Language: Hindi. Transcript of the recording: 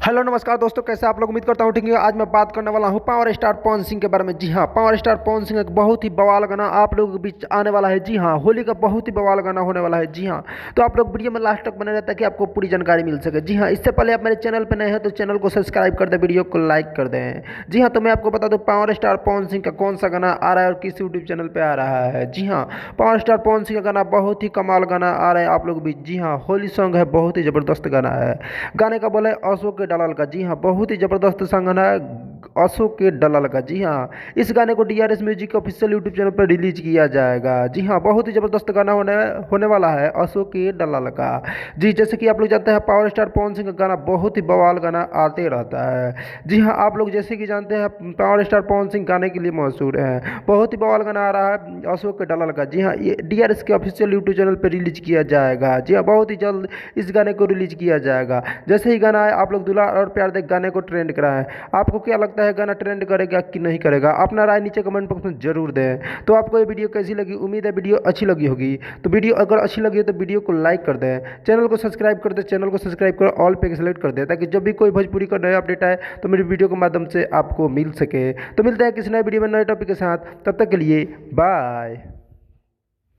हेलो नमस्कार दोस्तों, कैसे आप लोग? उम्मीद करता हूँ ठीक है। आज मैं बात करने वाला हूँ पावर स्टार पवन सिंह के बारे में। जी हाँ, पावर स्टार पवन सिंह एक बहुत ही बवाल गाना आप लोगों के बीच आने वाला है। जी हाँ, होली का बहुत ही बवाल गाना होने वाला है। जी हाँ, तो आप लोग वीडियो में लास्ट तक बने रहता है कि आपको पूरी जानकारी मिल सके। जी हाँ, इससे पहले आप मेरे चैनल पर नए हैं तो चैनल को सब्सक्राइब कर दें, वीडियो को लाइक कर दें। जी हाँ, तो मैं आपको बता दूँ पावर स्टार पवन सिंह का कौन सा गाना आ रहा है और किस यूट्यूब चैनल पर आ रहा है। जी हाँ, पावर स्टार पवन सिंह का गाना बहुत ही कमाल गाना आ रहा है आप लोग बीच। जी हाँ, होली सॉन्ग है, बहुत ही ज़बरदस्त गाना है। गाने का बोला है अशोक के डलाल का। जी हाँ, बहुत ही ज़बरदस्त संगन है अशोक के डलाल का। जी हाँ, इस गाने को DRS music official YouTube channel पर रिलीज किया जाएगा। जी हाँ, बहुत ही ज़बरदस्त गाना होने होने वाला है अशोक के डलाल का। जी, जैसे कि आप लोग जानते हैं पावर स्टार पवन सिंह का गाना बहुत ही बवाल गाना आते रहता है। जी हाँ, आप लोग जैसे कि जानते हैं पावर स्टार पवन सिंह गाने के लिए मशहूर है। बहुत ही बवाल गाना आ रहा है अशोक के डलाल का। जी हाँ, ये डीआरएस के ऑफिशियल यूट्यूब चैनल पर रिलीज किया जाएगा। जी हाँ, बहुत ही जल्द इस गाने को रिलीज किया जाएगा। जैसे ही गाना आए आप लोग दुलार और प्यार दे गाने को ट्रेंड कराएं। आपको क्या लगता है गाना ट्रेंड करेगा कि नहीं करेगा? अपना राय नीचे कमेंट बॉक्स में जरूर दें। तो आपको ये वीडियो कैसी लगी? उम्मीद है वीडियो अच्छी लगी होगी। तो वीडियो अगर अच्छी लगी हो तो वीडियो को लाइक कर दें, चैनल को सब्सक्राइब कर दें, चैनल को सब्सक्राइब कर ऑल पे सेलेक्ट कर दें ताकि जब भी कोई भोजपुरी का नया अपडेट आए तो मेरी वीडियो के माध्यम से आपको मिल सके। तो मिलते हैं किसी नए वीडियो में नए टॉपिक के साथ, तब तक के लिए बाय।